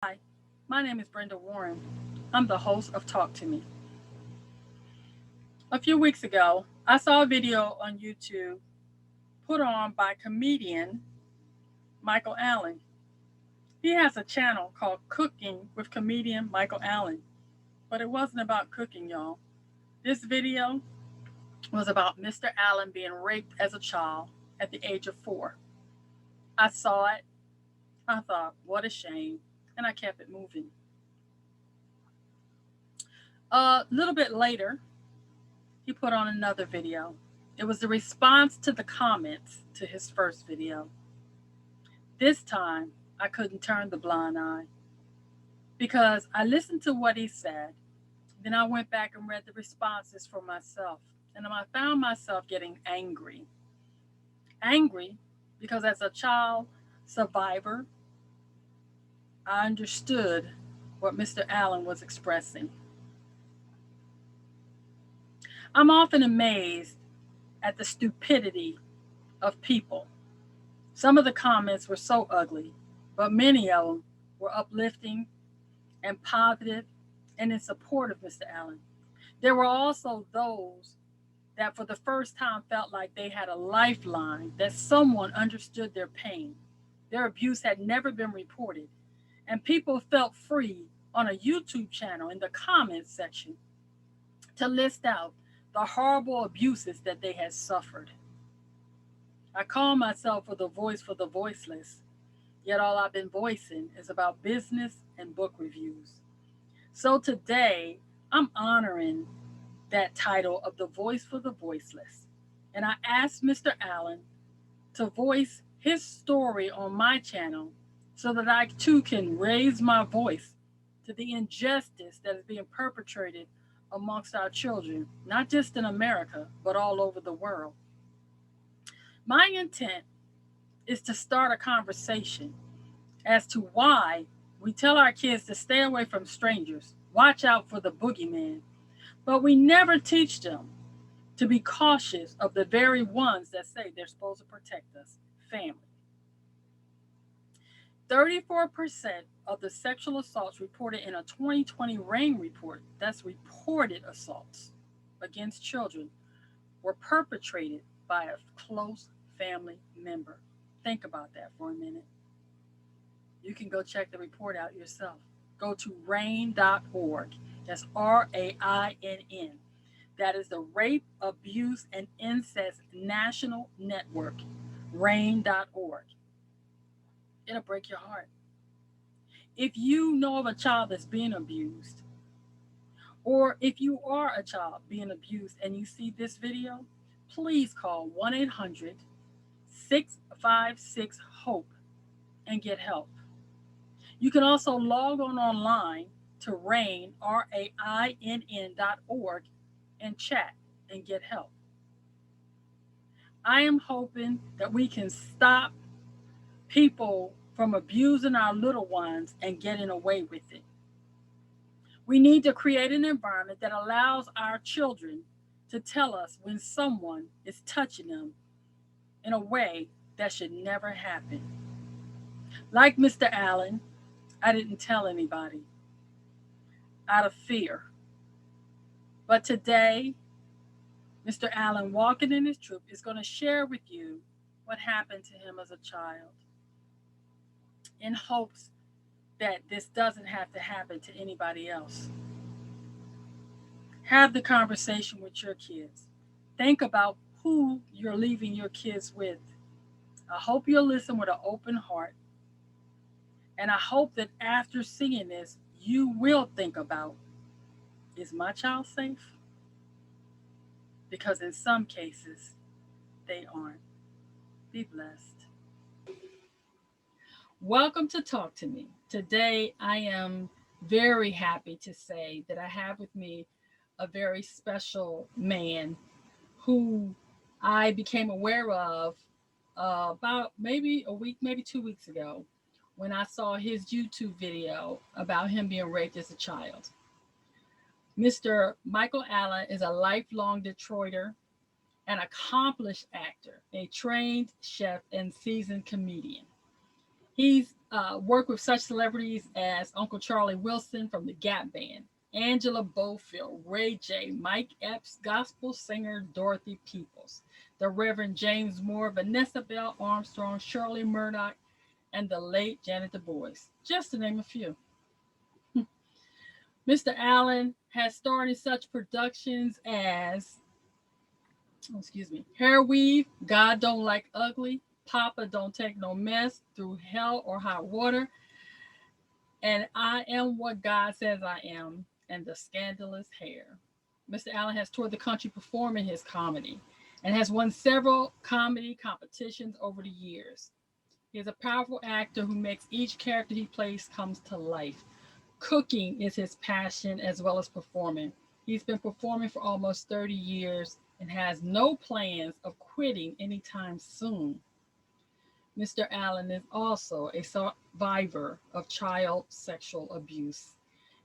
Hi, my name is Brenda Warren. I'm the host of Talk to Me. A few weeks ago, I saw a video on YouTube put on by comedian Michael Allen. He has a channel called Cooking with Comedian Michael Allen, but it wasn't about cooking, y'all. This video was about Mr. Allen being raped as a child at the age of 4. I saw it, I thought, what a shame, and I kept it moving. A little bit later, he put on another video. It was the response to the comments to his first video. This time, I couldn't turn the blind eye because I listened to what he said. Then I went back and read the responses for myself. And I found myself getting angry. Angry because as a child survivor, I understood what Mr. Allen was expressing. I'm often amazed at the stupidity of people. Some of the comments were so ugly, but many of them were uplifting and positive and in support of Mr. Allen. There were also those that for the first time felt like they had a lifeline, that someone understood their pain. Their abuse had never been reported, and people felt free on a YouTube channel in the comments section to list out the horrible abuses that they had suffered. I call myself the voice for the voiceless, yet all I've been voicing is about business and book reviews. So today, I'm honoring that title of the voice for the voiceless. And I asked Mr. Allen to voice his story on my channel so that I too can raise my voice to the injustice that is being perpetrated amongst our children, not just in America, but all over the world. My intent is to start a conversation as to why we tell our kids to stay away from strangers, watch out for the boogeyman, but we never teach them to be cautious of the very ones that say they're supposed to protect us, family. 34% of the sexual assaults reported in a 2020 RAIN report, that's reported assaults against children, were perpetrated by a close family member. Think about that for a minute. You can go check the report out yourself. Go to rain.org. That's RAINN. That is the Rape, Abuse, and Incest National Network. Rain.org. It'll break your heart. If you know of a child that's being abused, or if you are a child being abused and you see this video, please call 1 800 656 HOPE and get help. You can also log on online to rainn.org and chat and get help. I am hoping that we can stop people from abusing our little ones and getting away with it. We need to create an environment that allows our children to tell us when someone is touching them in a way that should never happen. Like Mr. Allen, I didn't tell anybody out of fear. But today, Mr. Allen, walking in his truth, is going to share with you what happened to him as a child in hopes that this doesn't have to happen to anybody else. Have the conversation with your kids. Think about who you're leaving your kids with. I hope you'll listen with an open heart. And I hope that after seeing this, you will think about, is my child safe? Because in some cases, they aren't. Be blessed. Welcome to Talk to Me. Today, I am very happy to say that I have with me a very special man who I became aware of about maybe a week, maybe 2 weeks ago, when I saw his YouTube video about him being raped as a child. Mr. Michael Allen is a lifelong Detroiter, an accomplished actor, a trained chef, and seasoned comedian. He's worked with such celebrities as Uncle Charlie Wilson from the Gap Band, Angela Bofil, Ray J, Mike Epps, gospel singer Dorothy Peoples, the Reverend James Moore, Vanessa Bell Armstrong, Shirley Murdock, and the late Janet Dubois, just to name a few. Mr. Allen has starred in such productions as, Hairweave, God Don't Like Ugly, Papa Don't Take No Mess, Through Hell or Hot Water, and I Am What God Says I Am, and The Scandalous Hair. Mr. Allen has toured the country performing his comedy and has won several comedy competitions over the years. He is a powerful actor who makes each character he plays comes to life. Cooking is his passion as well as performing. He's been performing for almost 30 years and has no plans of quitting anytime soon. Mr. Allen is also a survivor of child sexual abuse.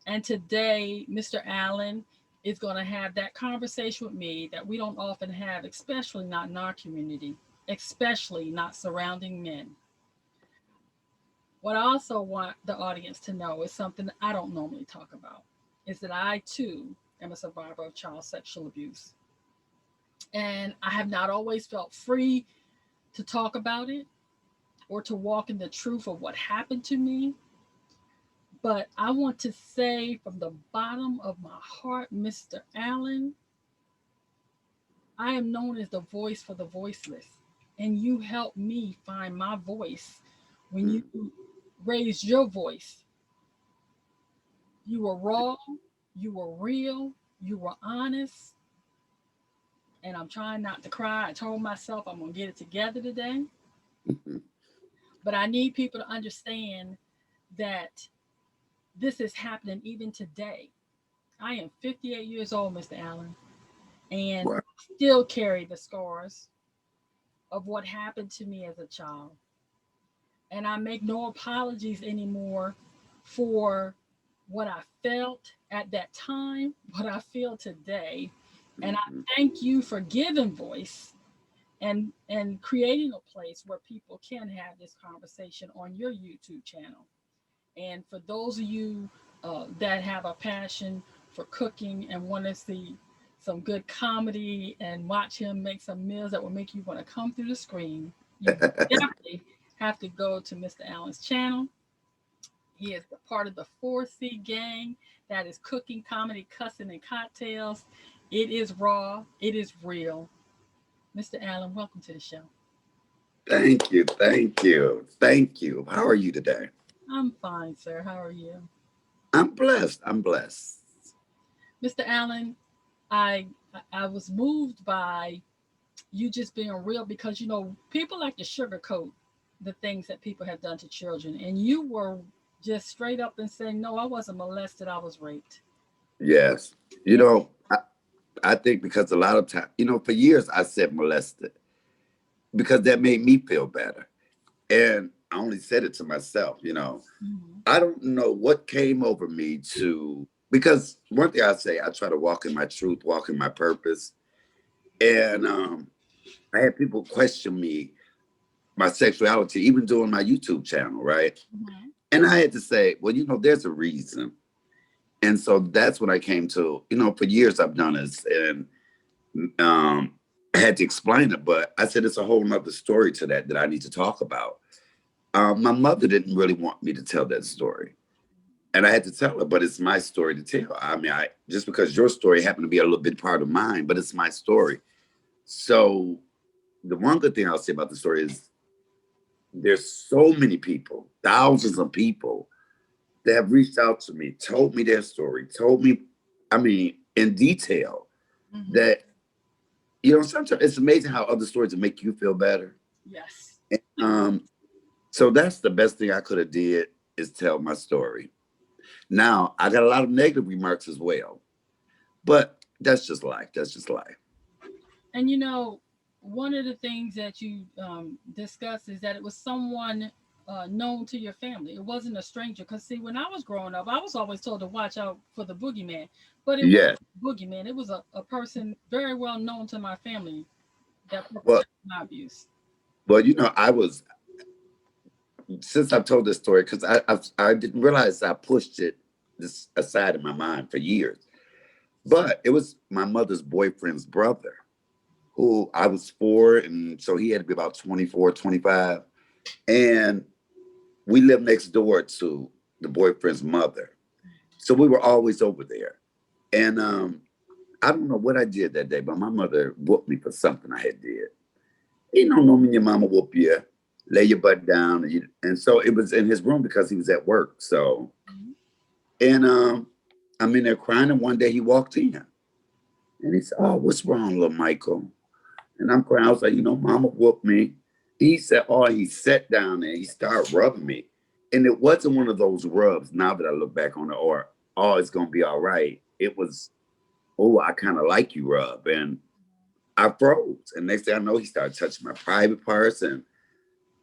And today, Mr. Allen is going to have that conversation with me that we don't often have, especially not in our community, especially not surrounding men. What I also want the audience to know is something I don't normally talk about is that I too am a survivor of child sexual abuse. And I have not always felt free to talk about it or to walk in the truth of what happened to me. But I want to say from the bottom of my heart, Mr. Allen, I am known as the voice for the voiceless. And you helped me find my voice when you Mhm. raised your voice. You were raw, you were real, you were honest, and I'm trying not to cry. I told myself I'm going to get it together today, but I need people to understand that this is happening even today. I am 58 years old, Mr. Allen, and Wow. I still carry the scars of what happened to me as a child. And I make no apologies anymore for what I felt at that time, what I feel today. And I Mhm. thank you for giving voice and creating a place where people can have this conversation on your YouTube channel. And for those of you that have a passion for cooking and want to see some good comedy and watch him make some meals that will make you want to come through the screen, you definitely have to go to Mr. Allen's channel. He is the part of the 4C gang that is cooking, comedy, cussing, and cocktails. It is raw. It is real. Mr. Allen, welcome to the show. Thank you. Thank you. Thank you. How are you today? I'm fine, sir. How are you? I'm blessed. I'm blessed. Mr. Allen, I I was moved by you just being real because people like to sugarcoat the things that people have done to children, and you were just straight up and saying, "No, I wasn't molested. I was raped." Yes. You And know, I think because a lot of time, for years I said molested because that made me feel better. And I only said it to myself. Mhm. I don't know what came over me because one thing I say, I try to walk in my truth, walk in my purpose. And I had people question me, my sexuality, even doing my YouTube channel, right? Mhm. And I had to say, well, there's a reason. And so that's when I came to, for years I've done this and I had to explain it, but I said it's a whole nother story to that I need to talk about. My mother didn't really want me to tell that story. And I had to tell her, but it's my story to tell. I mean, I just because your story happened to be a little bit part of mine, but it's my story. So the one good thing I'll say about the story is there's so many people, thousands of people that have reached out to me, told me their story, told me, I mean, in detail Mhm. that, sometimes it's amazing how other stories make you feel better. Yes. Um, so that's the best thing I could have did is tell my story. Now I got a lot of negative remarks as well, but that's just life. That's just life. And one of the things that you discussed is that it was someone known to your family. It wasn't a stranger. Because, see, when I was growing up, I was always told to watch out for the boogeyman. But it wasn't Yes. a boogeyman, it was a person very well known to my family that Well, perpetrated my abuse. well, I was since I've told this story, because I didn't realize I pushed it this aside in my mind for years. But it was my mother's boyfriend's brother, who I was 4, and so he had to be about 24, 25. And we lived next door to the boyfriend's mother. So we were always over there. And I don't know what I did that day, but my mother whooped me for something I had did. You know, normally your mama whoop you, lay your butt down, and so it was in his room because he was at work. So, and I'm in there crying, and one day he walked in, and he said, "Oh, what's wrong, little Michael?" And I'm crying. I was like, Mama whooped me. He said, "Oh," he sat down and he started rubbing me, and it wasn't one of those rubs. Now that I look back on it, or "Oh, it's gonna be all right." It was, "Oh, I kind of like you," rub, and I froze. And next thing I know, he started touching my private parts and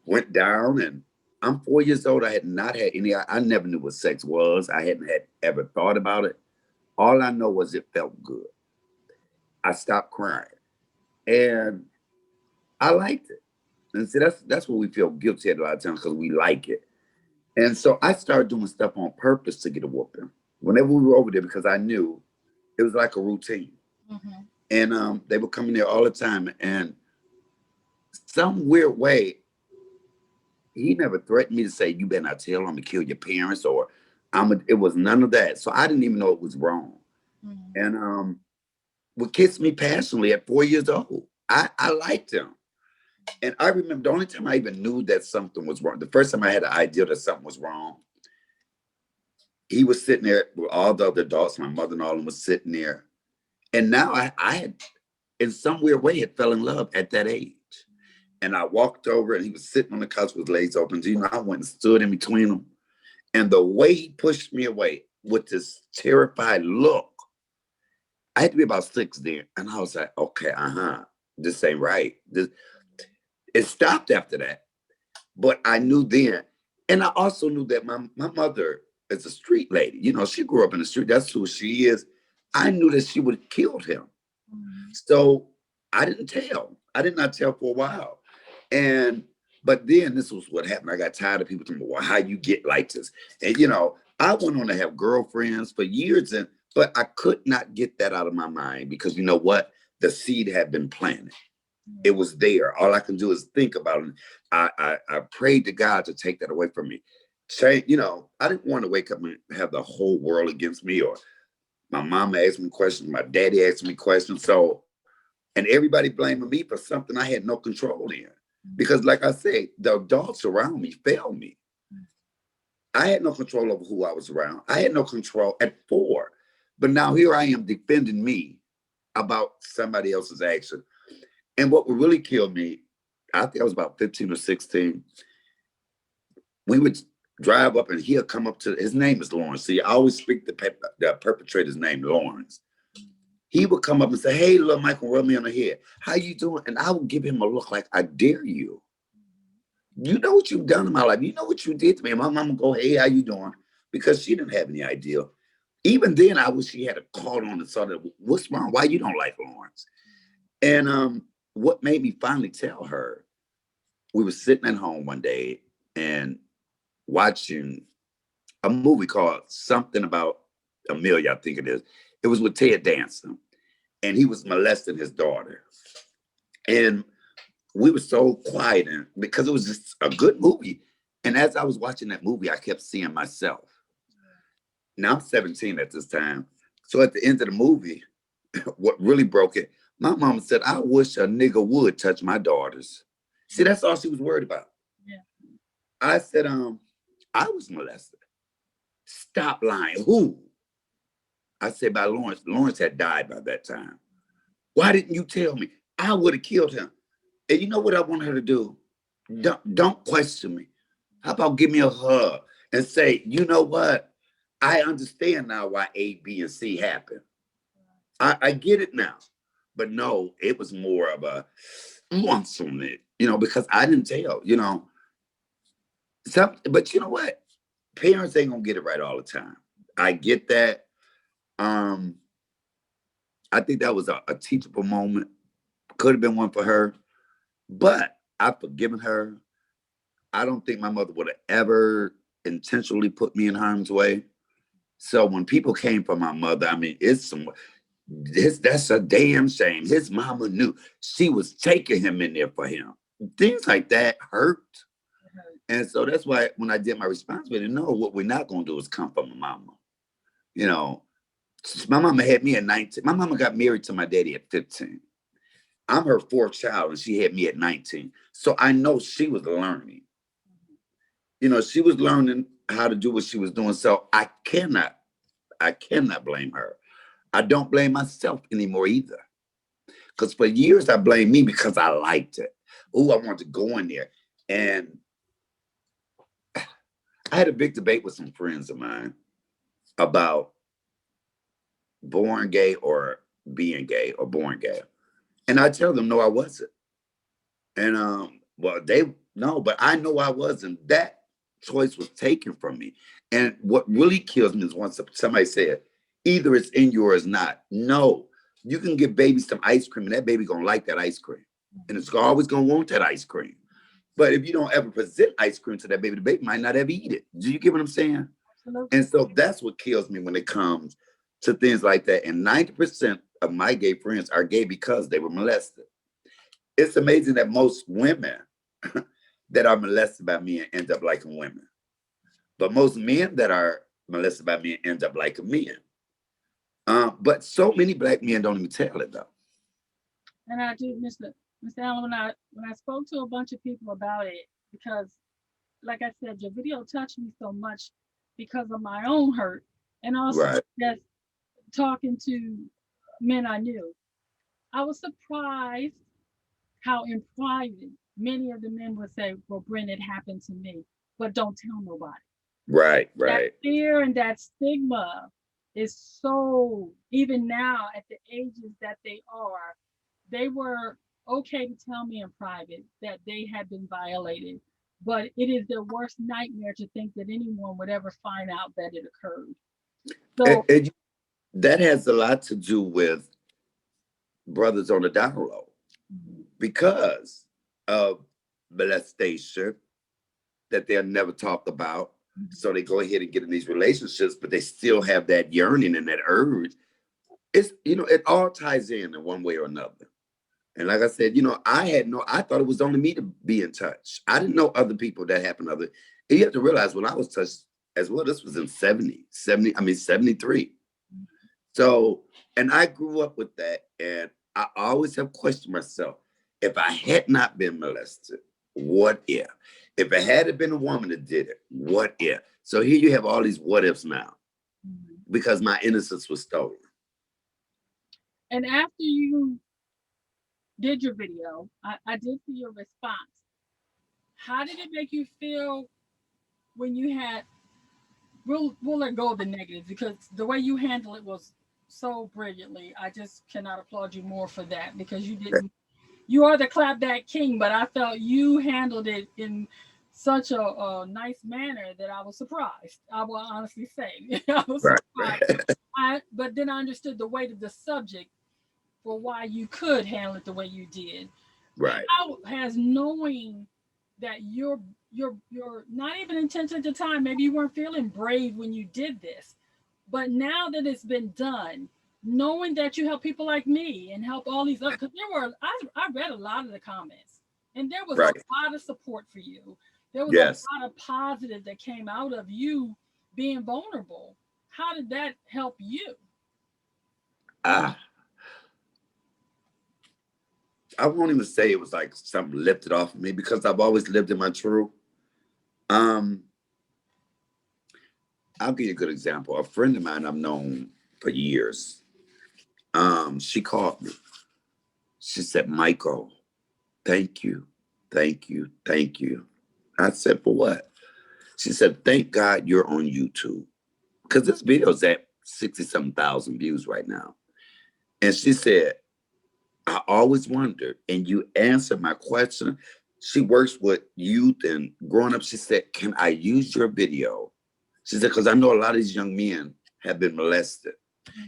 went down. And I'm 4 years old. I had not had any, I never knew what sex was. I hadn't had ever thought about it. All I know was it felt good. I stopped crying and I liked it. And see, that's what we feel guilty at a lot of times because we like it. And so I started doing stuff on purpose to get a whooping whenever we were over there because I knew it was like a routine. Mm-hmm. And they would come in there all the time. And some weird way, he never threatened me to say, "You better not tell him I'm gonna kill your parents," or it was none of that. So I didn't even know it was wrong. Mm-hmm. And would kiss me passionately at 4 years old. I liked him. And I remember the only time I even knew that something was wrong, the first time I had an idea that something was wrong, he was sitting there with all the other adults, my mother and all of them was sitting there. And now I had, in some weird way, had fell in love at that age. And I walked over and he was sitting on the couch with his legs open. I went and stood in between them. And the way he pushed me away with this terrified look, I had to be about 6 then. And I was like, okay, this ain't right. It stopped after that. But I knew then. And I also knew that my mother is a street lady. She grew up in the street. That's who she is. I knew that she would have killed him. Mm-hmm. So I didn't tell. I did not tell for a while. And but then this was what happened. I got tired of people telling me, "Well, how you get like this?" And I went on to have girlfriends for years, but I could not get that out of my mind because you know what? The seed had been planted. It was there. All I can do is think about it. I prayed to God to take that away from me. Say, I didn't want to wake up and have the whole world against me, or my mama asked me questions, my daddy asked me questions. So, and everybody blaming me for something I had no control in. Because, like I said, the adults around me failed me. I had no control over who I was around. I had no control at 4. But now here I am defending me about somebody else's action. And what would really kill me, I think I was about 15 or 16. We would drive up and he'll come up to, his name is Lawrence. See, I always speak the perpetrator's name, Lawrence. He would come up and say, "Hey, little Michael, rub me on the head. How you doing?" And I would give him a look like, "I dare you. You know what you've done in my life. You know what you did to me." And my mom would go, "Hey, how you doing?" Because she didn't have any idea. Even then, I wish she had a caught on and saw that, "What's wrong? Why you don't like Lawrence?" And what made me finally tell her, we were sitting at home one day and watching a movie called Something About Amelia, I think it is. It was with Ted Danson, and he was molesting his daughter. And we were so quiet because it was just a good movie. And as I was watching that movie, I kept seeing myself. Now I'm 17 at this time. So at the end of the movie, what really broke it, my mama said, "I wish a nigga would touch my daughters." See, that's all she was worried about. Yeah. I said, I was molested. Stop lying. Who? I said by Lawrence. Lawrence had died by that time. Why didn't you tell me? I would have killed him. And you know what I want her to do? Don't question me. How about give me a hug and say, "You know what? I understand now why A, B, and C happened. I get it now." But no, it was more of a once on it, because I didn't tell, but you know what? Parents ain't gonna get it right all the time. I get that. Um, I think that was a teachable moment. Could have been one for her, but I've forgiven her. I don't think my mother would have ever intentionally put me in harm's way. So when people came for my mother, I mean, that's a damn shame. His mama knew she was taking him in there for him. Things like that hurt. And so that's why when I did my responsibility, no, what we're not gonna do is come for my mama. You know, my mama had me at 19. My mama got married to my daddy at 15. I'm her fourth child, and she had me at 19. So I know she was learning. She was learning how to do what she was doing. So I cannot blame her. I don't blame myself anymore either. Because for years I blamed me because I liked it. Oh, I wanted to go in there. And I had a big debate with some friends of mine about born gay or being gay or born gay. And I tell them, no, I wasn't. And well, they no, but I know I wasn't. That choice was taken from me. And what really kills me is once somebody said, either it's in you or it's not. No, you can give baby some ice cream, and that baby gonna like that ice cream, and it's always gonna want that ice cream. But if you don't ever present ice cream to that baby, the baby might not ever eat it. Do you get what I'm saying? Absolutely. And so that's what kills me when it comes to things like that. And 90% of my gay friends are gay because they were molested. It's amazing that most women that are molested by men end up liking women. But most men that are molested by men end up liking men. But so many black men don't even tell it though. And I do, Mr. Allen, when I spoke to a bunch of people about it, because like I said, your video touched me so much because of my own hurt, and also Right. just talking to men I knew. I was surprised how in private many of the men would say, "Well, Brenda, it happened to me, but don't tell nobody." Right. That Right. fear and that stigma is so, even now at the ages that they were okay to tell me in private that they had been violated, but it is their worst nightmare to think that anyone would ever find out that it occurred. So, That has a lot to do with brothers on the down low mhm, because of molestation that they're never talked about. mhm, So they go ahead and get in these relationships, but they still have that yearning and that urge. It all ties in one way or another. And like I said, I thought it was only me to be in touch. I didn't know other people that happened to other. And you have to realize when I was touched as well, this was in 73. So, and I grew up with that. And I always have questioned myself, if I had not been molested, what if? If it had been a woman that did it, what if? So here you have all these what ifs now mhm. because my innocence was stolen. And after you did your video, I did see your response. How did it make you feel when you had, we'll let go of the negatives because the way you handled it was so brilliantly. I just cannot applaud you more for that because you are the clapback king, but I felt you handled it in such a nice manner that I was surprised. I will honestly say I was Right. surprised. But then I understood the weight of the subject for why you could handle it the way you did. Right. How has knowing that you're not even intense at the time, maybe you weren't feeling brave when you did this, but now that it's been done, knowing that you help people like me and help all these other, because I read a lot of the comments and there was a Right. lot of support for you. There was a Yes. lot of positive that came out of you being vulnerable. How did that help you? Ah, I won't even say it was like something lifted off of me because I've always lived in my truth. Um, I'll give you a good example. A friend of mine I've known for years. She called me. She said, Michael, thank you, thank you, thank you. I said, for what? She said, thank God you're on YouTube. Because this video's at 60-something thousand views right now. And she said, I always wondered, and you answered my question. She works with youth and growing up. She said, can I use your video? She said, because I know a lot of these young men have been molested.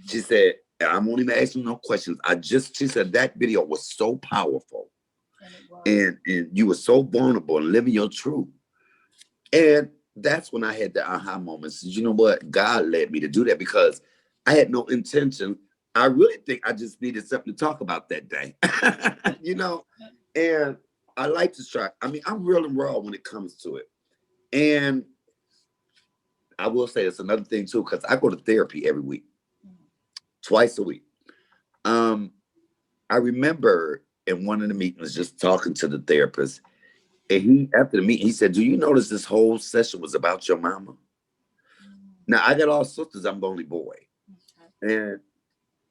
She Mhm. said, I won't even ask you no questions. She said, that video was so powerful And it was. and you were so vulnerable and living your truth. And that's when I had the aha moments. You know what? God led me to do that because I had no intention. I really think I just needed something to talk about that day. you know, and I like to try. I mean, I'm real and raw when it comes to it. And I will say it's another thing too, because I go to therapy every week, twice a week. Um, I remember in one of the meetings just talking to the therapist, and he after the meeting, he said, "Do you notice this whole session was about your mama?" Now I got all sisters, I'm the only boy. And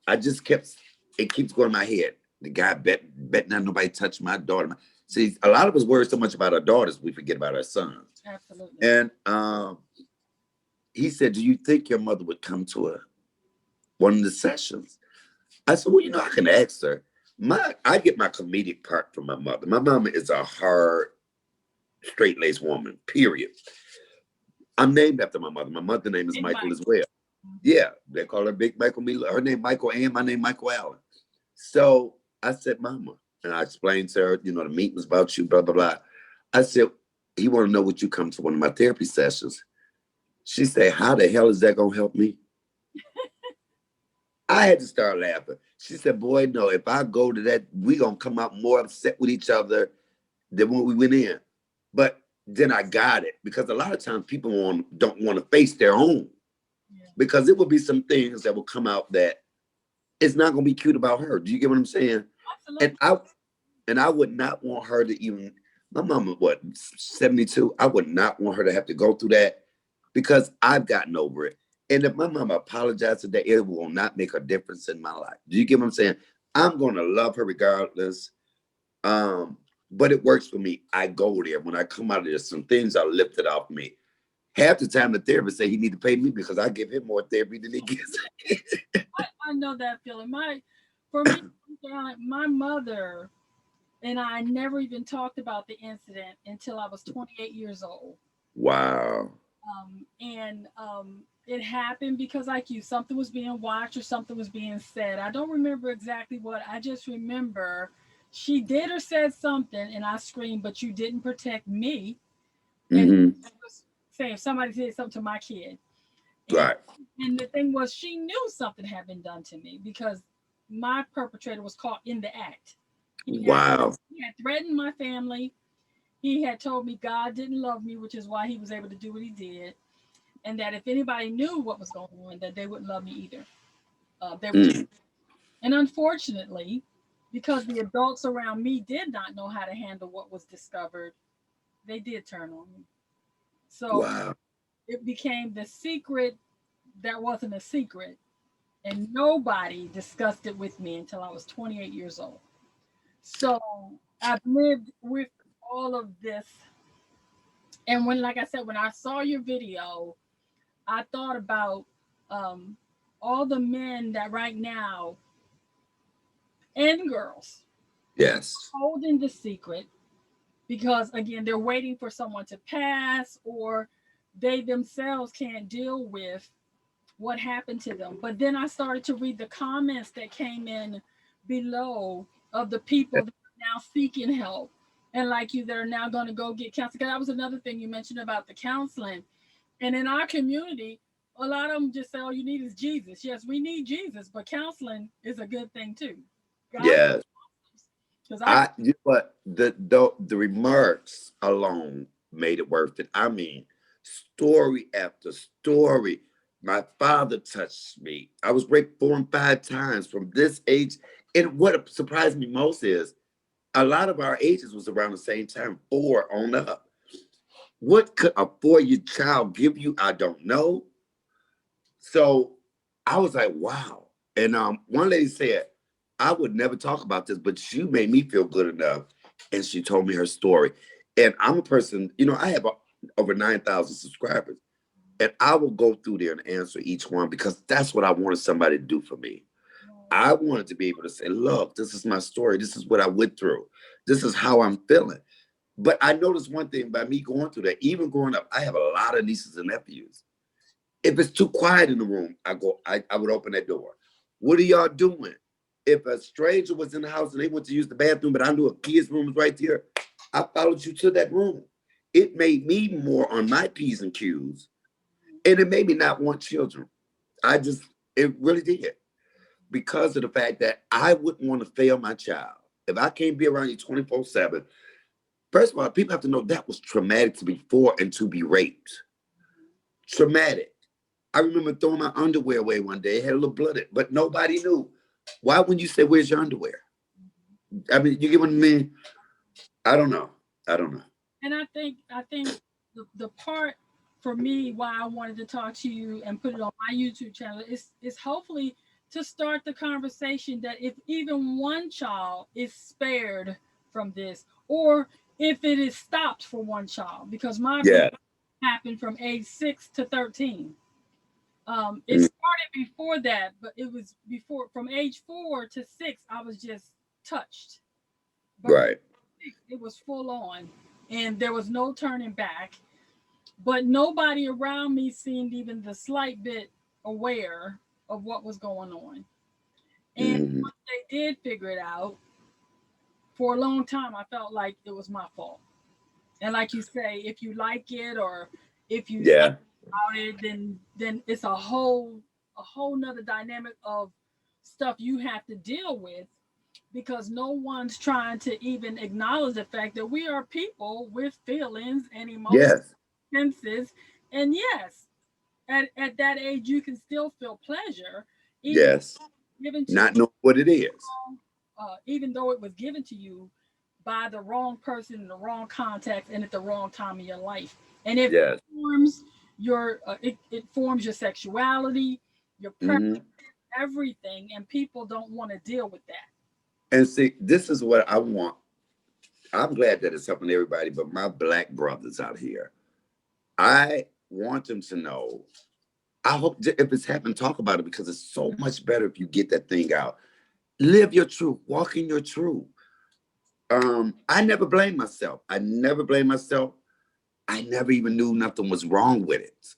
I just kept it keeps going in my head. The guy bet not nobody touch my daughter. See, a lot of us worry so much about our daughters, we forget about our sons. Absolutely. And he said, "Do you think your mother would come to one of the sessions?" I said, "Well, I can ask her." I get my comedic part from my mother. My mama is a hard, straight-laced woman, period. I'm named after my mother. My mother's name is Michael as well. Yeah, they call her Big Michael. Her name Michael and my name Michael Allen. So I said, "Mama," and I explained to her, the meeting was about you, blah, blah, blah. I said, "He want to know what you come to one of my therapy sessions." She said, "How the hell is that going to help me?" I had to start laughing. She said, "Boy, no, if I go to that, we going to come out more upset with each other than when we went in." But then I got it because a lot of times people don't want to face their own. Because it will be some things that will come out that it's not going to be cute about her. Do you get what I'm saying? Absolutely. And I would not want her to even. My mama, what, 72? I would not want her to have to go through that because I've gotten over it. And if my mama apologized today, it will not make a difference in my life. Do you get what I'm saying? I'm going to love her regardless. But it works for me. I go there. When I come out of there, some things are lifted off me. Half the time the therapist say he need to pay me because I give him more therapy than he gives. I know that feeling. For me, my mother and I never even talked about the incident until I was 28 years old. Wow. And it happened because, like you, something was being watched or something was being said. I don't remember exactly what. I just remember she did or said something, and I screamed, "But you didn't protect me." And Mm-hmm. say if somebody did something to my kid, and Right. and the thing was, she knew something had been done to me because my perpetrator was caught in the act. He had Wow. he had threatened my family. He had told me God didn't love me, which is why he was able to do what he did, and that if anybody knew what was going on, that they wouldn't love me either. They would just, Mm. and unfortunately, because the adults around me did not know how to handle what was discovered, they did turn on me. So Wow. it became the secret that wasn't a secret, and nobody discussed it with me until I was 28 years old. So I've lived with all of this. And when, like I said, when I saw your video, I thought about um, all the men that right now and girls Yes. holding the secret because, again, they're waiting for someone to pass or they themselves can't deal with what happened to them. But then I started to read the comments that came in below of the people that are now seeking help. And like you, that are now going to go get counseling. Because that was another thing you mentioned about the counseling. And in our community, a lot of them just say, "Oh, you need is Jesus." Yes, we need Jesus, but counseling is a good thing too. God, Yes. because I But the remarks alone made it worth it. I mean, story after story. My father touched me. I was raped 4 and 5 times from this age. And what surprised me most is a lot of our ages was around the same time, 4 on up. What could a 4-year child give you? I don't know. So I was like, wow. And one lady said, "I would never talk about this, but you made me feel good enough." And she told me her story. And I'm a person, I have over 9,000 subscribers. And I will go through there and answer each one because that's what I wanted somebody to do for me. I wanted to be able to say, "Look, this is my story. This is what I went through. This is how I'm feeling." But I noticed one thing by me going through that, even growing up, I have a lot of nieces and nephews. If it's too quiet in the room, I would open that door. "What are y'all doing?" If a stranger was in the house and they went to use the bathroom, but I knew a kid's room was right there, I followed you to that room. it made me more on my P's and Q's, and it made me not want children. It really did, because of the fact that I wouldn't want to fail my child. If I can't be around you 24/7, first of all, people have to know that was traumatic to be for and to be raped. Traumatic. I remember throwing my underwear away one day. It had a little blood in it, but nobody knew. Why wouldn't you say, "Where's your underwear"? I mean, you get what I mean? I don't know. I don't know. And I think the part for me why I wanted to talk to you and put it on my YouTube channel is hopefully to start the conversation that if even one child is spared from this, or if it is stopped for one child, because my abuse Yeah. happened from age 6 to 13. It Mm, started before that, but it was before from age 4 to 6. I was just touched, but from right. 6, it was full on, and there was no turning back. But nobody around me seemed even the slight bit aware of what was going on. And Hmm. once they did figure it out, for a long time, I felt like it was my fault. And like you say, if you like it or if you say Yeah. about it, then it's a whole nother dynamic of stuff you have to deal with, because no one's trying to even acknowledge the fact that we are people with feelings and emotions, Yes. senses. And yes, at that age you can still feel pleasure, even Yes. given to Not know what it is. even though it was given to you by the wrong person in the wrong context and at the wrong time in your life. And if Yes. it forms your sexuality, your preference, Hmm. everything, and people don't want to deal with that. And see, this is what I want. I'm glad that it's helping everybody, but my black brothers out here, I want them to know. I hope that if it's happened, talk about it, because it's so much better if you get that thing out. Live your truth. Walk in your truth. I never blame myself. I never blame myself. I never even knew nothing was wrong with it.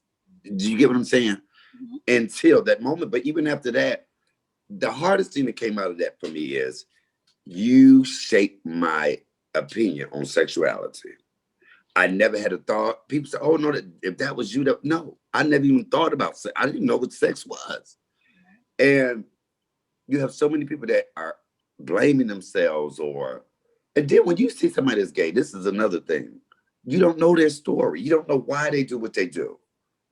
Do you get what I'm saying? Mhm. Until that moment. But even after that, the hardest thing that came out of that for me is you shaped my opinion on sexuality. I never had a thought. People say, "Oh no, if that was you, that no." I never even thought about sex. I didn't even know what sex was. And you have so many people that are blaming themselves, and then when you see somebody that's gay, this is another thing. You don't know their story. You don't know why they do what they do.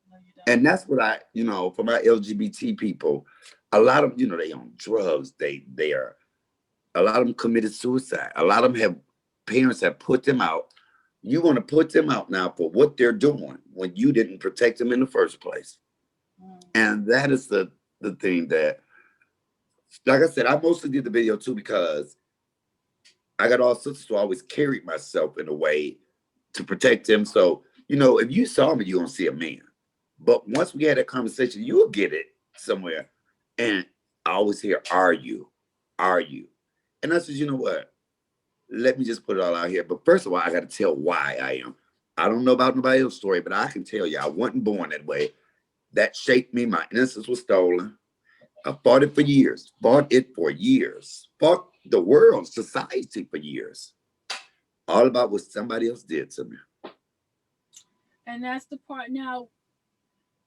No, you don't. And that's what for my LGBT people, a lot of, they on drugs. They are, a lot of them committed suicide. A lot of them have, parents have put them out. You want to put them out now for what they're doing when you didn't protect them in the first place. Mm. And that is the thing that, like I said, I mostly did the video too because I got all sisters, so I always carried myself in a way to protect them. So, if you saw me, you're gonna see a man. But once we had that conversation, you'll get it somewhere. And I always hear, "Are you? Are you?" And I said, "You know what? Let me just put it all out here. But first of all, I got to tell why I am. I don't know about nobody else's story, but I can tell you I wasn't born that way. That shaped me. My innocence was stolen. I fought it for years. Fought it for years. Fought the world, society for years. All about what somebody else did to me." And that's the part. Now,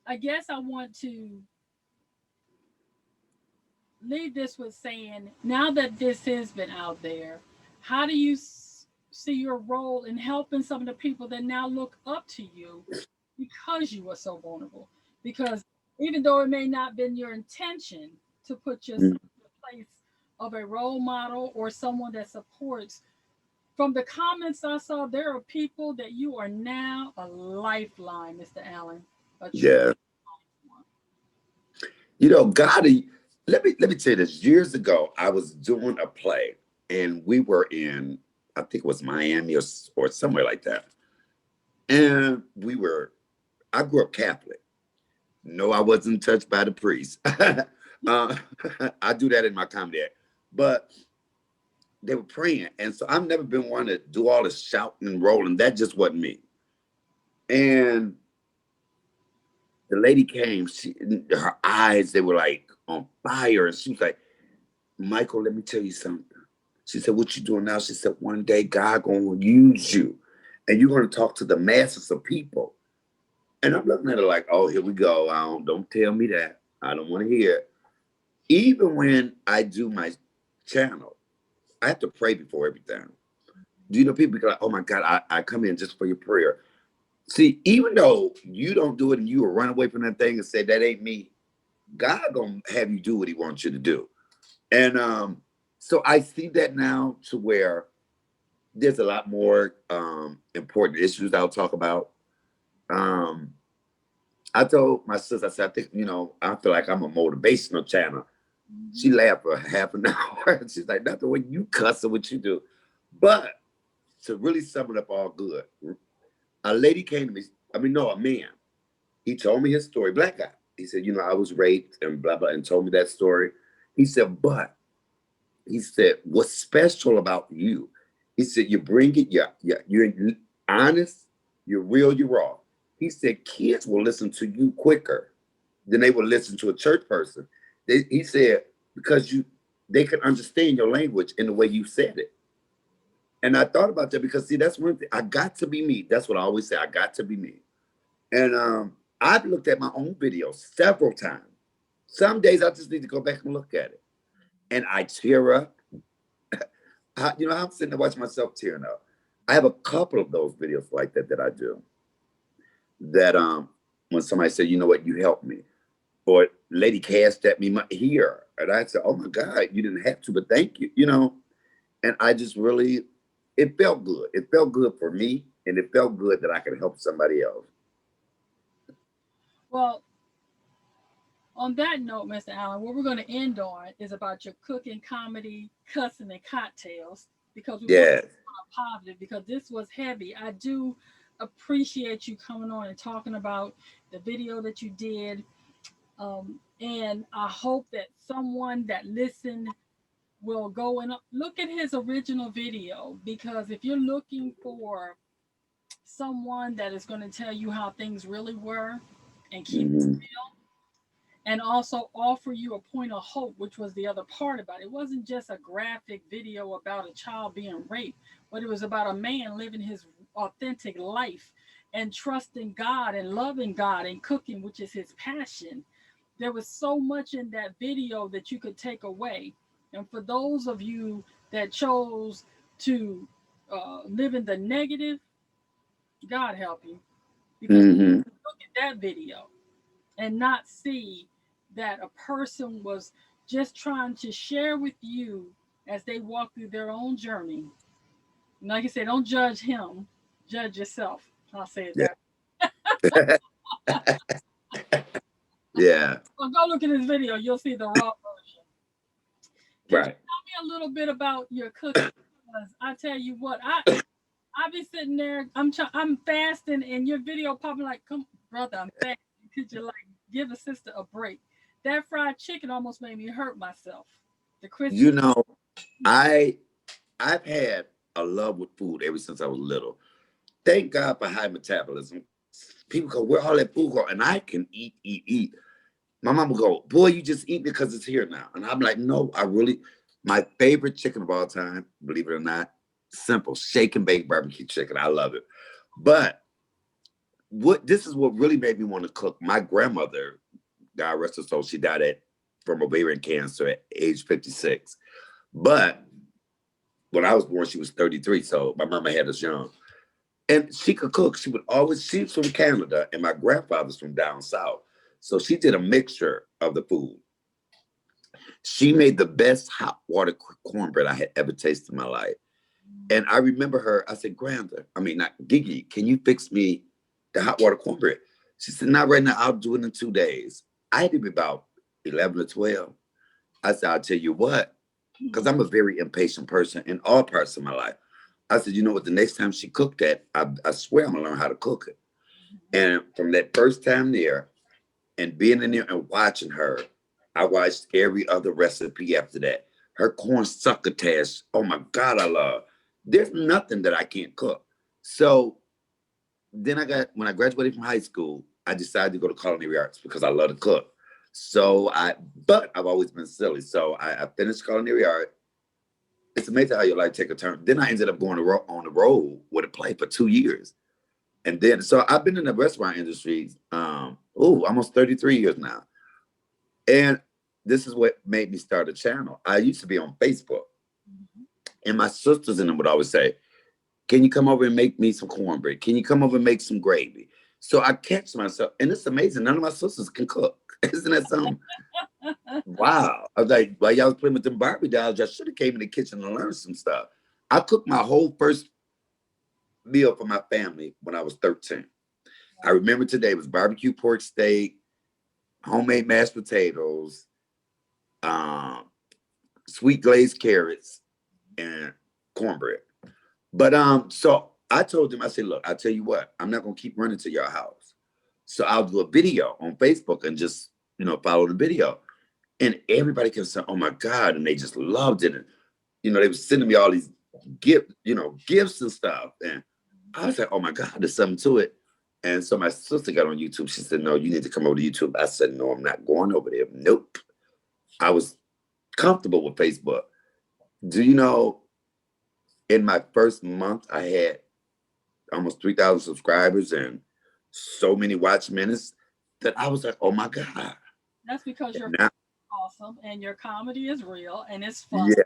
I guess I want to leave this with saying, now that this has been out there, how do you see your role in helping some of the people that now look up to you because you were so vulnerable? Because even though it may not have been your intention to put yourself in the place of a role model or someone that supports, from the comments I saw, there are people that you are now a lifeline, Mr. Allen, a true Yeah. one. God, let me tell you this. Years ago, I was doing a play and we were in, I think it was Miami or somewhere like that. And I grew up Catholic. No, I wasn't touched by the priest. I do that in my comedy act. But they were praying. And so I've never been one to do all this shouting and rolling. That just wasn't me. And the lady came, her eyes, they were like on fire. And she was like, "Michael, let me tell you something." She said, "What you doing now?" She said, "One day God gonna use you." and you're going to talk to the masses of people. And I'm looking at it like, oh, here we go. Don't tell me that. I don't want to hear it. Even when I do my channel, I have to pray before everything. Do you know people be like, oh my God, I come in just for your prayer. See, even though you don't do it and you will run away from that thing and say that ain't me, God gonna have you do what He wants you to do. And so I see that now to where there's a lot more important issues I'll talk about. Um, I told my sister, I said, I think, I feel like I'm a motivational channel. She laughed for half an hour. She's like, not the way you cuss or what you do. But to really sum it up all good, a lady came to me, no, a man. He told me his story, black guy. He said, I was raped and blah, blah, and told me that story. He said, but he said, what's special about you? He said, you bring it, you're honest, you're real, you're raw. He said, kids will listen to you quicker than they will listen to a church person. He said, because they can understand your language in the way you said it. And I thought about that because, see, that's one thing. I got to be me. That's what I always say. I got to be me. And I've looked at my own videos several times. Some days I just need to go back and look at it. And I tear up. I'm sitting there watching myself tearing up. I have a couple of those videos like that I do. That when somebody said, you know what, you helped me. Or lady cast at me here. And I said, oh my God, you didn't have to, but thank you, And I just really, it felt good. It felt good for me. And it felt good that I could help somebody else. Well, on that note, Mr. Allen, what we're going to end on is about your cooking, comedy, cussing, and cocktails, because we want Yes. to be positive, because this was heavy. I do appreciate you coming on and talking about the video that you did. And I hope that someone that listened will go and look at his original video, because if you're looking for someone that is going to tell you how things really were and keep it Mm-hmm. real, and also offer you a point of hope, which was the other part about it. It wasn't just a graphic video about a child being raped, but it was about a man living his authentic life and trusting God and loving God and cooking, which is his passion. There was so much in that video that you could take away. And for those of you that chose to live in the negative, God help you, because Mm-hmm. look at that video and not see that a person was just trying to share with you as they walk through their own journey. And like I said, don't judge him, judge yourself. I'll say it Yeah. that. Yeah. Well, go look at this video. You'll see the raw version. Could you Right. tell me a little bit about your cooking? Because I tell you what, I be sitting there, I'm fasting, and your video popping like, come, brother, I'm fasting. Could you like give a sister a break? That fried chicken almost made me hurt myself. The You crispy. know, I I've had a love with food ever since I was little. Thank God for high metabolism. People go, where all that food go? And I can eat, eat, eat. My mom would go, boy, you just eating it because it's here now. And I'm like, no, my favorite chicken of all time, believe it or not, simple, shake and bake barbecue chicken. I love it. But this is what really made me want to cook. My grandmother, God rest her soul, she died from ovarian cancer at age 56. But when I was born, she was 33. So my mama had us young. And she could cook. She's from Canada, and my grandfather's from down south. So she did a mixture of the food. She made the best hot water cornbread I had ever tasted in my life. And I remember her, I said, not Gigi, can you fix me the hot water cornbread? She said, not right now, I'll do it in 2 days. I had to be about 11 or 12. I said, I'll tell you what, because I'm a very impatient person in all parts of my life. I said, you know what, the next time she cooked that, I swear I'm gonna learn how to cook it. And from that first time there and being in there and watching her, I watched every other recipe after that. Her corn succotash, oh my God, I love. There's nothing that I can't cook. So then when I graduated from high school, I decided to go to culinary arts because I love to cook. But I've always been silly. So I finished culinary art. it's amazing how your life take a turn. Then I ended up going on the road with a play for 2 years. And then, so I've been in the restaurant industry, almost 33 years now. And this is what made me start a channel. I used to be on Facebook, and my sisters and them would always say, can you come over and make me some cornbread? Can you come over and make some gravy? So I catch myself, and it's amazing. None of my sisters can cook. Isn't that something? Wow. I was like, while y'all was playing with them Barbie dolls, I should have came in the kitchen and learned some stuff. I cooked my whole first meal for my family when I was 13. I remember today it was barbecue pork steak, homemade mashed potatoes, sweet glazed carrots, and cornbread. But so I told them, I said, look, I'll tell you what, I'm not gonna keep running to your house. So I'll do a video on Facebook and just, follow the video. And everybody can say, oh my God, and they just loved it. And they were sending me all these gifts and stuff. And I was like, oh my God, there's something to it. And so my sister got on YouTube. She said, no, you need to come over to YouTube. I said, no, I'm not going over there. Nope. I was comfortable with Facebook. Do you know, in my first month, I had almost 3,000 subscribers and so many watch minutes that I was like, oh my God. That's because you're awesome and your comedy is real and it's fun. Yeah.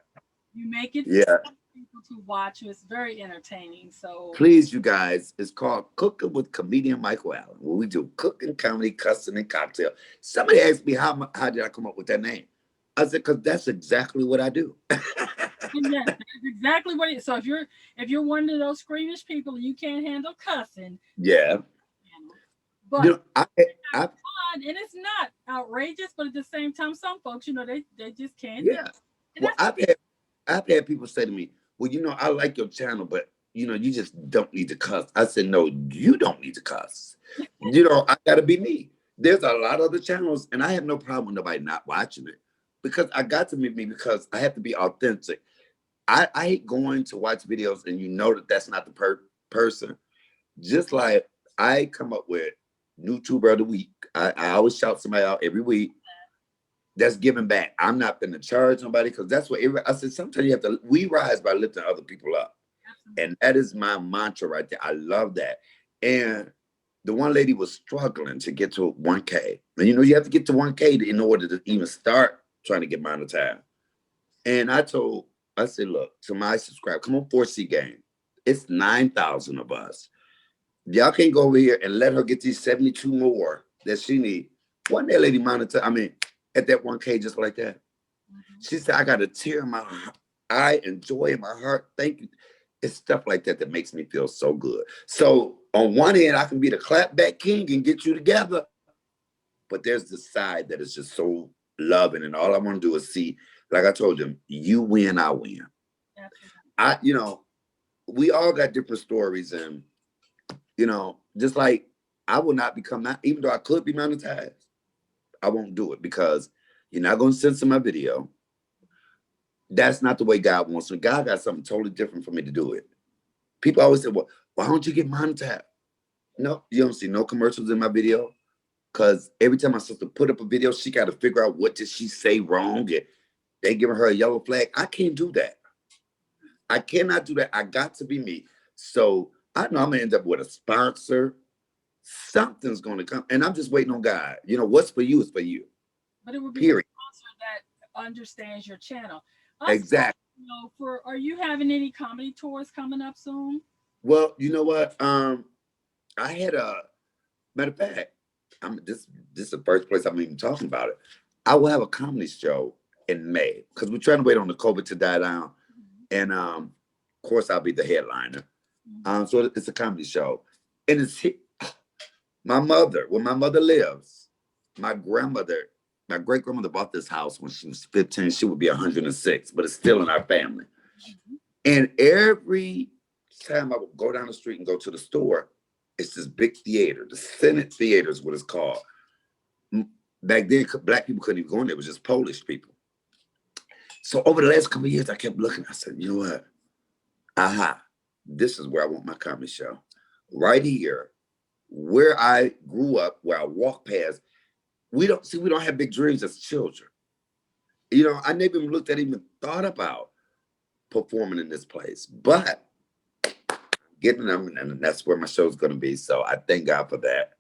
You make it for people to watch you. It's very entertaining. So please, you guys, it's called Cooking with Comedian Michael Allen, where we do cooking, comedy, cussing, and cocktail. Somebody asked me how did I come up with that name? I said, because that's exactly what I do. yes, that's exactly what it is. So if you're one of those squeamish people and you can't handle cussing, yeah. But I fun, and it's not outrageous, but at the same time, some folks, they just can't. Yeah. Well, I've had people say to me, well, I like your channel, but you just don't need to cuss. I said, no, you don't need to cuss. I gotta be me. There's a lot of other channels, and I have no problem with nobody not watching it because I got to be me because I have to be authentic. I hate going to watch videos and that's not the person. Just like I come up with new tuber of the week. I always shout somebody out every week. That's giving back. I'm not going to charge nobody because that's what I said. Sometimes you have to, we rise by lifting other people up. And that is my mantra right there. I love that. And the one lady was struggling to get to 1K. And you have to get to 1K in order to even start trying to get monetized. And I said, look, to my subscribe, come on 4C game. It's 9,000 of us. Y'all can't go over here and let her get these 72 more that she need. One that lady monetized, at that 1K just like that. She said, I got a tear in my eye and joy in my heart. Thank you. It's stuff like that makes me feel so good. So on one end, I can be the clapback king and get you together. But there's the side that is just so loving. And all I want to do is see, like I told them, you win, I win. We all got different stories. And, just like I will not become, even though I could be monetized, I won't do it because you're not going to censor my video. That's not the way God wants it. God got something totally different for me to do it. People always say, well, why don't you get monetized? No, you don't see no commercials in my video because every time my sister put up a video, she got to figure out what did she say wrong. And they giving her a yellow flag. I can't do that. I cannot do that. I got to be me. So I know I'm going to end up with a sponsor. Something's going to come. And I'm just waiting on God. What's for you is for you. But it would be a sponsor that understands your channel. Exactly. Are you having any comedy tours coming up soon? Well, you know what? I had matter of fact, this is the first place I'm even talking about it. I will have a comedy show in May because we're trying to wait on the COVID to die down. And of course I'll be the headliner. So it's a comedy show. And it's my mother, where my mother lives, my great grandmother bought this house when she was 15. She would be 106, but it's still in our family. And every time I would go down the street and go to the store, it's this big theater. The Senate Theater is what it's called. Back then, Black people couldn't even go in there. It was just Polish people. So over the last couple of years, I kept looking. I said, you know what? This is where I want my comedy show. Right here, where I grew up, where I walked past. We don't have big dreams as children. I never even looked at, even thought about performing in this place, but getting them, and that's where my show's going to be. So I thank God for that.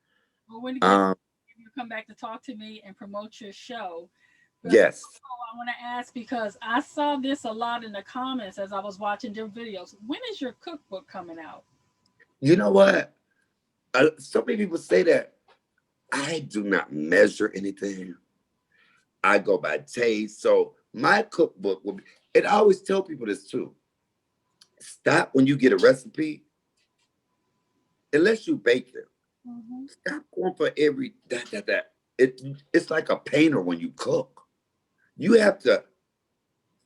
Well, when Um, you come back to talk to me and promote your show. But yes, also, I want to ask because I saw this a lot in the comments as I was watching their videos. When is your cookbook coming out? you know what? So many people say that I do not measure anything. I go by taste. So my cookbook will be. And I always tell people this too. Stop when you get a recipe, unless you bake them. Mm-hmm. Stop going for every that. It's like a painter when you cook. You have to.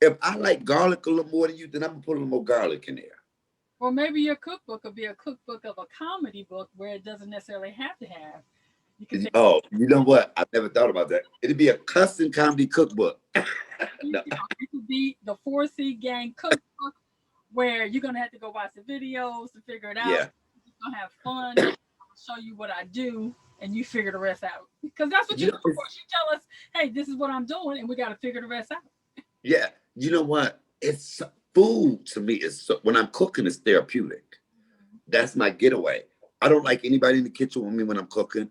If I like garlic a little more than you, then I'm gonna put a little more garlic in there. Or maybe your cookbook could be a cookbook of a comedy book where it doesn't necessarily have to have. You can say, Oh, you know what? I never thought about that. It'd be a custom comedy cookbook. you No. know, it could be the 4C Gang cookbook where you're going to have to go watch the videos to figure it out. Yeah. You're going to have fun. I'll show you what I do and you figure the rest out. Because that's what you You do know, for us. You tell us, hey, this is what I'm doing and we got to figure the rest out. yeah. You know what? It's food to me. Is so, when I'm cooking, it's therapeutic. That's my getaway. I don't like anybody in the kitchen with me when I'm cooking.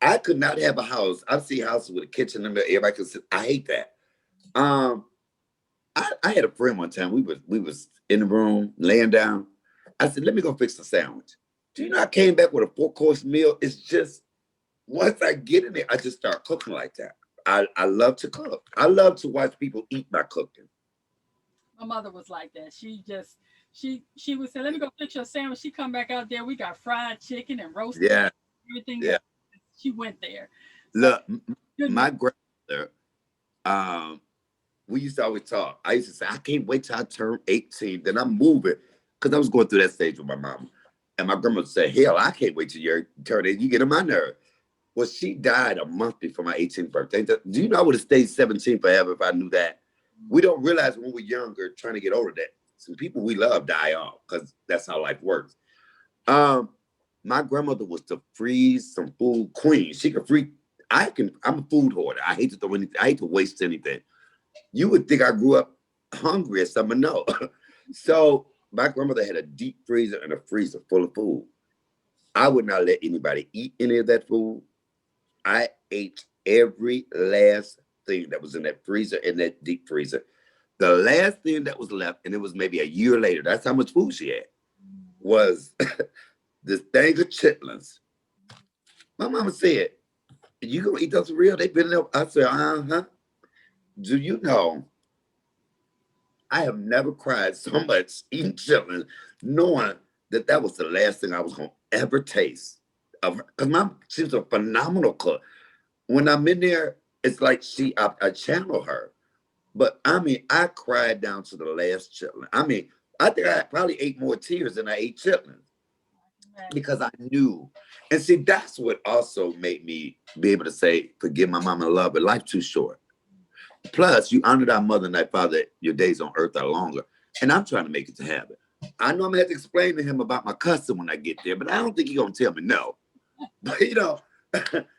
I could not have a house. I've seen houses with a kitchen in there. Everybody could sit. I hate that. Um, I had a friend one time. We was in the room laying down. I said, "Let me go fix a sandwich." Do you know I came back with a 4 course meal? It's just once I get in there, I just start cooking like that. I love to cook. I love to watch people eat my cooking. My mother was like that. She would say, let me go fix your sandwich. She come back out there. We got fried chicken and roasted Yeah, everything yeah. else. She went there. So Look, good my memory. grandmother, um, we used to always talk. I used to say, I can't wait till I turn 18. Then I'm moving. Because I was going through that stage with my mom. And my grandmother said, hell, I can't wait till you turn 18. You get on my nerve. Well, she died a month before my 18th birthday. Do you know I would have stayed 17 forever if I knew that? We don't realize when we're younger, trying to get older, that some people we love die off because that's how life works. Um, my grandmother was the freeze some food queen. She could freeze. I'm a food hoarder. I hate to throw anything. I hate to waste anything. You would think I grew up hungry or something. No. So my grandmother had a deep freezer and a freezer full of food. I would not let anybody eat any of that food. I ate every last thing that was in that freezer and that deep freezer. The last thing that was left, and it was maybe a year later, that's how much food she had, was this thing of chitlins. My mama said, you gonna eat those real? They been there. I said, uh-huh. Do you know I have never cried so much eating chitlins, knowing that that was the last thing I was gonna ever taste. Because she was a phenomenal cook. When I'm in there, it's like I channel her. But I mean, I cried down to the last chitlin. I mean, I think I probably ate more tears than I ate chitlins because I knew. And see, that's what also made me be able to say, forgive my mama and love, but life too short. Plus, you honor thy mother and thy father, your days on earth are longer. And I'm trying to make it to heaven. I know I'm gonna have to explain to him about my custom when I get there, but I don't think he's gonna tell me no. But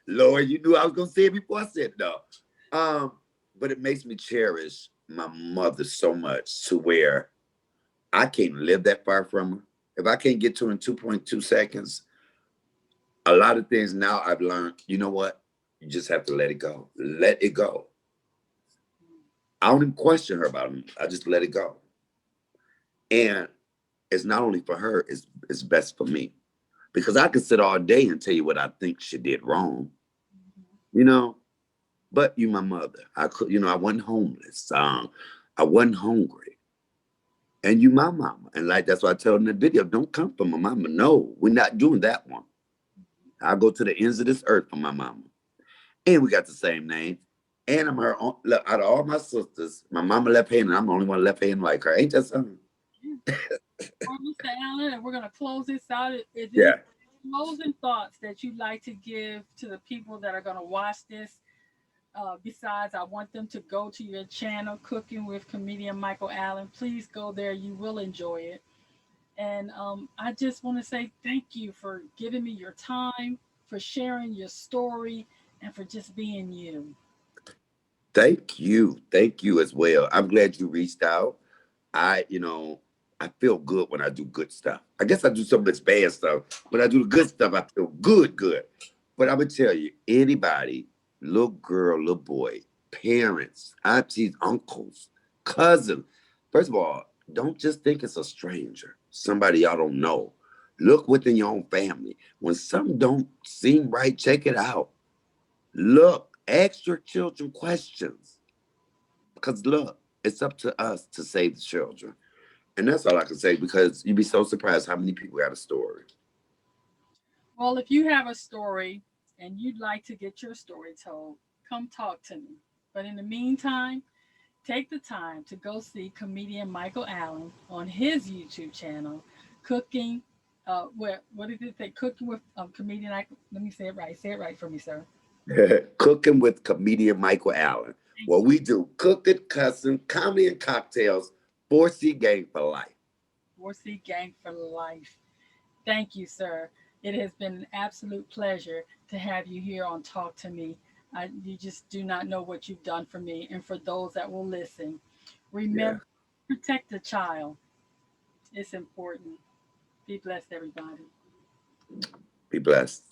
Lord, you knew I was gonna say it before I said no. Um, but it makes me cherish my mother so much to where I can't live that far from her. If I can't get to her in 2.2 seconds, a lot of things now I've learned, you know what? You just have to let it go. Let it go. I don't even question her about it. I just let it go. And it's not only for her, it's best for me. Because I could sit all day and tell you what I think she did wrong, you know. But you my mother. I could, I wasn't homeless. I wasn't hungry. And you my mama. And like that's why I tell in the video, don't come for my mama. No, we're not doing that one. I'll go to the ends of this earth for my mama. And we got the same name. And I'm her look, out of all my sisters, my mama left hand, and I'm the only one left hand like her. Ain't that something? Well, Mr. Allen, and we're going to close this out. Is any Yeah. closing thoughts that you'd like to give to the people that are going to watch this? Besides, I want them to go to your channel, Cooking with Comedian Michael Allen. Please go there. You will enjoy it. And I just want to say thank you for giving me your time, for sharing your story, and for just being you. Thank you as well. I'm glad you reached out. I feel good when I do good stuff. I guess I do some of this bad stuff. When I do the good stuff, I feel good. But I'm gonna tell you, anybody, little girl, little boy, parents, aunties, uncles, cousins. First of all, don't just think it's a stranger, somebody y'all don't know. Look within your own family. When something don't seem right, check it out. Look, ask your children questions. Because look, it's up to us to save the children. And that's all I can say because you'd be so surprised how many people got a story. Well, if you have a story and you'd like to get your story told, come talk to me. But in the meantime, take the time to go see comedian Michael Allen on his YouTube channel, Cooking. What did it say? Cooking with comedian. Let me say it right. Say it right for me, sir. Cooking with comedian Michael Allen. Thank Well, you. we do cooking, cussing, comedy, and cocktails. 4C gang for life. 4C Gang for life. Thank you, sir. It has been an absolute pleasure to have you here on Talk to Me. You just do not know what you've done for me and for those that will listen. Yeah. Remember, protect the child. It's important. Be blessed, everybody. Be blessed.